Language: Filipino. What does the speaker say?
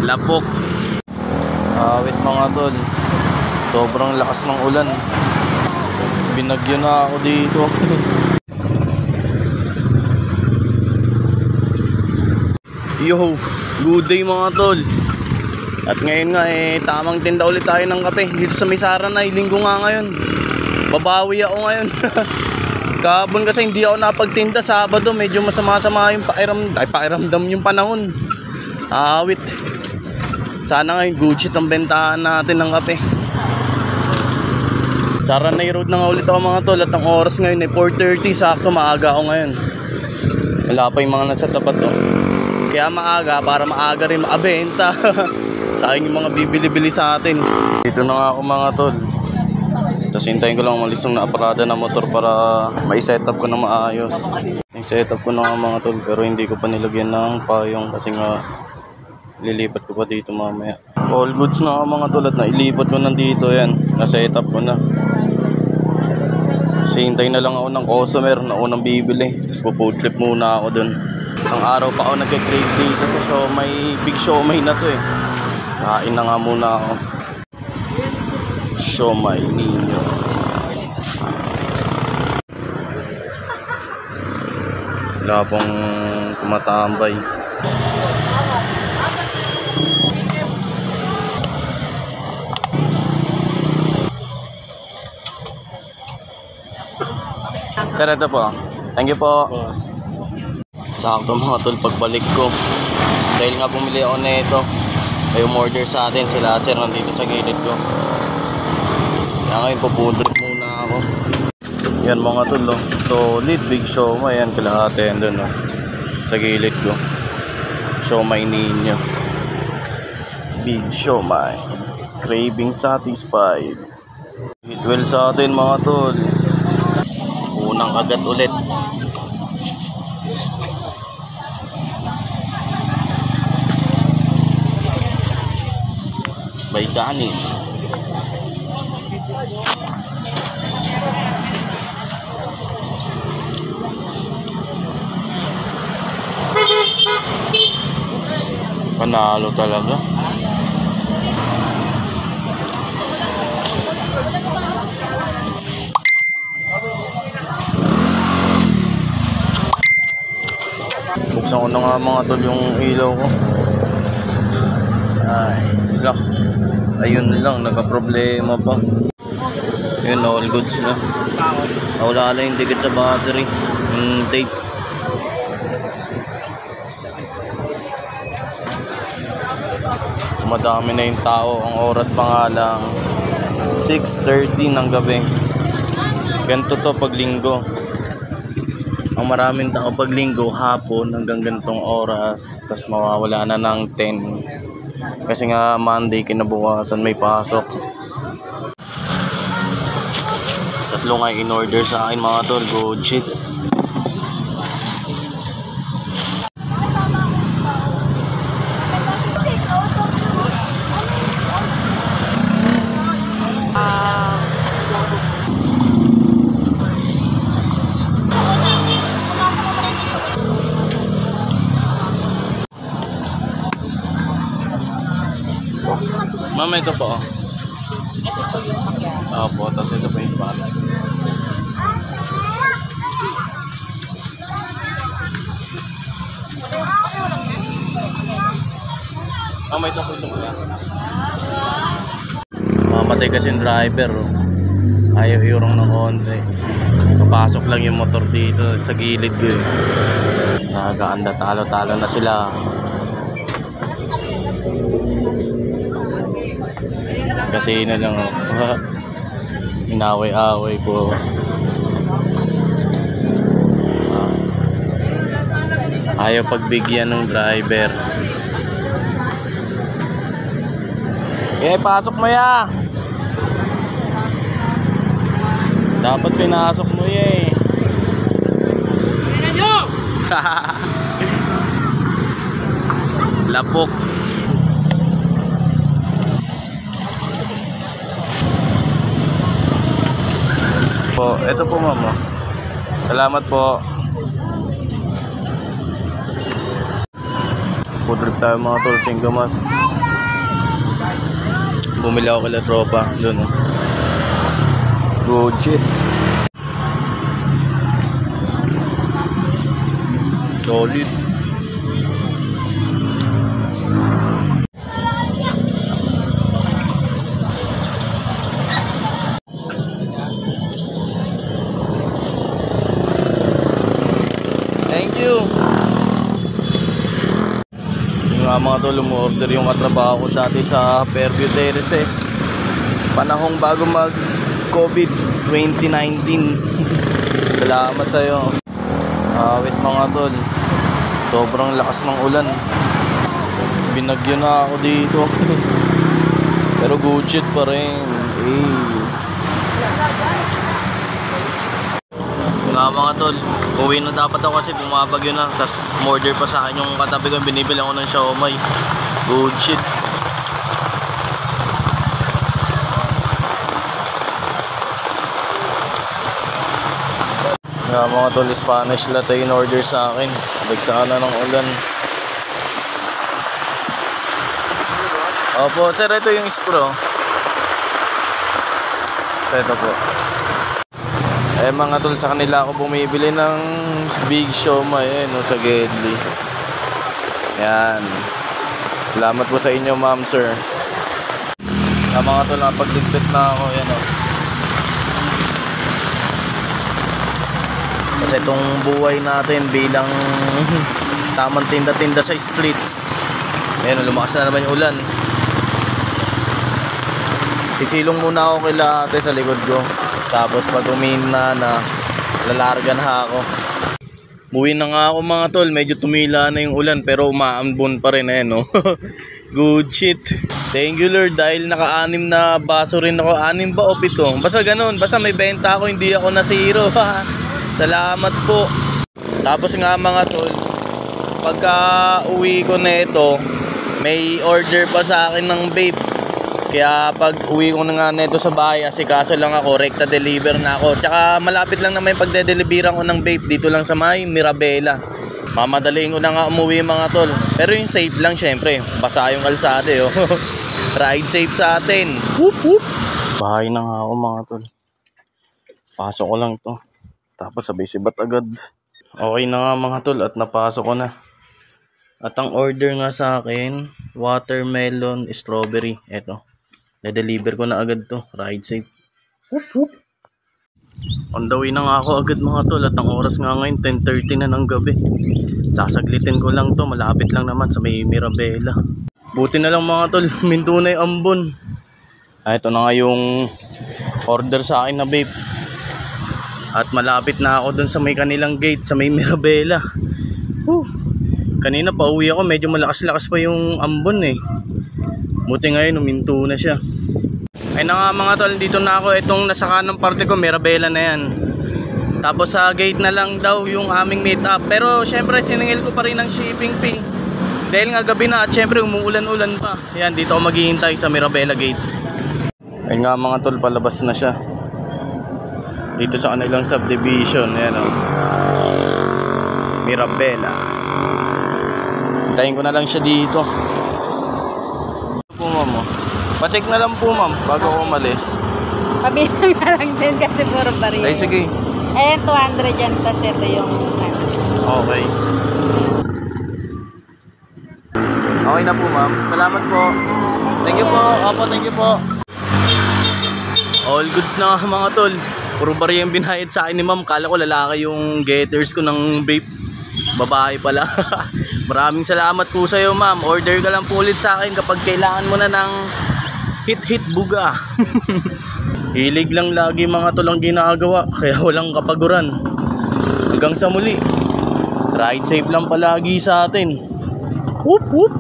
Lapok. Awit mga tol. Sobrang lakas ng ulan. Binagyo na ako dito. Yo, good day mga tol. At ngayon nga tamang tinda ulit tayo ng kape dito sa Misara na. Linggo nga ngayon. Babawi ako ngayon. Kahapon kasi hindi ako napagtinda. Sabado medyo masama-sama yung pakiramdam yung panahon. Awit. Sana ngayon good shit ang bentahan natin ng kape. Saranay Road na nga ulit ako mga tol. At ang oras ngayon 4:30. Sakto maaga ako ngayon. Wala pa yung mga nasa tapat Kaya maaga para maaga rin makabenta. Sayang yung mga bibili-bili sa atin. Dito na nga ako mga tol. Tapos hintayin ko lang umalis ng naaparada na motor para mai-setup ko na maayos. Yung setup ko na nga mga tol, pero hindi ko pa nilagyan ng payong kasi nga lilipat ko pa dito mamaya. All goods na nga mga tol at nailipat ko nandito yan. Na-setup ko na. Kasi hintayin na lang ako ng customer na unang bibili. Tapos po-food trip muna ako dun. Isang araw pa ako nag-crave dito sa siomay. Big siomay na to Kain na nga muna ako. Siomay ninyo. Wala pong tumatambay. Sir, ito po. Thank you po. Sakto mga tol pagbalik ko. Dahil nga bumili ako nito. May umorder sa atin sila sir nandito sa gilid ko. Kaya ngayon pupundrip muna ako. Yan mga tol solid big siomay. Yan kalahati yan dun sa gilid ko. Siomay ninyo. Big siomay. Craving satisfied. Hit well sa atin mga tol. Unang kagat ulit. By kanin. Panalo talaga. Buksan ko na nga mga tol yung ilaw ko. Ay, lock. Ayun lang, nagka-problema pa. Yun, all goods na. Wala lang yung dikit sa battery. Yung tape. Madami na yung tao. Ang oras pa nga lang 6:30 ng gabi. Ganito to pag linggo. Ang maraming tao pag linggo, hapon hanggang ganitong oras. Tapos mawawala na ng 10. Kasi nga Monday kinabukasan may pasok. Tatlo nga in-order sa akin mga tol. Good shit. Mama, ito po. Opo, tapos ito po yung Spanish. Mama, ito po yung sumula. Mamatay kasi yung driver. Ayaw iurong ng konti. Papasok lang yung motor dito sa gilid ko Nagaanda, talo-talo na sila. Kasi na lang inaway-away po. Ayaw pagbigyan ng driver. Pasok mo ya. Dapat pinasok mo Lapok. Po, ito po mama. Salamat po. Food trip tayo mga tol, Singgamas. Bumili ako kala tropa doon. Good shit. Solid. Thank you. Yung nga mga tol, umorder yung katrabaho ko dati sa Fairview Terraces. Panahong bago mag COVID 2019. Salamat sa'yo. Wait mga tol, sobrang lakas ng ulan. Binagyo na ako dito. Pero good shit pa rin. Nga mga tol, uwi na dapat ako kasi bumabagyo na. Tapos order pa sa akin yung katabi ko, binibilang ko ng siomay. Good shit. Nga mga tol, Spanish latte in order sa akin. Bagsakan na ng ulan. Opo, sir, ito yung straw. So, ito po. Mga tol, sa kanila ako bumibili ng big siomay sa Gedli. Yan. Salamat po sa inyo, ma'am, sir. Mga tol, napagligpit na ako. Yan Kasi itong buhay natin bilang tamang tinda-tinda sa streets. Ayan, lumakas na naman yung ulan. Sisilong muna ako kila ate sa likod ko. Tapos pag umina na, lalarga na ako. Buwi na nga ako mga tol. Medyo tumila na yung ulan pero umaambon pa rin Good shit. Thank you Lord dahil naka-6 na baso rin ako. 6 ba o 7? Basta ganun. Basta may benta ako, hindi ako na zero. Salamat po. Tapos nga mga tol, pagka uwi ko na ito, may order pa sa akin ng vape. Kaya pag uwi ko na nga nito sa bahay, asikaso lang ako, rekta deliver na ako. Tsaka malapit lang naman yung pagde-deliveran ko ng vape dito lang sa may Mirabela. Mamadaliin ko na nga umuwi mga tol. Pero yung safe lang syempre, basa yung kalsada Ride safe sa atin. Whoop whoop. Bahay na nga ako mga tol. Pasok ko lang to. Tapos sabay sibat agad. Okay na nga mga tol at napasok ko na. At ang order nga sa akin, watermelon, strawberry. Eto. Na-deliver ko na agad to. Ride safe. Whoop whoop. On the way na nga ako agad mga tol. At ang oras nga ngayon 10:30 na ng gabi. Sasaglitin ko lang to. Malapit lang naman sa may Mirabela. Buti na lang mga tol. Minto na yung ambon. Ito na nga yung order sa akin na vape. At malapit na ako dun sa may kanilang gate sa may Mirabela. Kanina pa uwi ako, medyo malakas-lakas pa yung ambon Buti ngayon uminto na siya. Ay na nga mga tol, dito na ako. Itong nasa kanang parte ko, Mirabela na yan. Tapos sa gate na lang daw yung aming meet up. Pero syempre siningil ko pa rin ang shipping fee. Dahil nga gabi na at syempre umuulan-ulan pa. Yan, dito ako maghihintay sa Mirabela gate. Ay nga mga tol, palabas na siya. Dito sa kanilang subdivision. Ayan Mirabela. Hintayin ko na lang siya dito. Po ma'am Pacheck na lang po ma'am bago ako umalis. Pabilang na lang din kasi puro bariya. Ay sige. Ayan 200 yan kasi ito yung Okay. Okay na po ma'am. Salamat po. Thank you po. Opo, thank you po. All goods na mga tol. Puro bariya yung binayad sa akin ni ma'am. Kala ko lalaki yung getters ko ng vape. Babae pala. Maraming salamat po sa iyo ma'am. Order ka lang po ulit sa akin kapag kailangan mo na ng hit buga. Hilig lang lagi mga tol ang ginagawa. Kaya walang kapaguran. Hanggang sa muli. Ride safe lang palagi sa atin. Whoop whoop.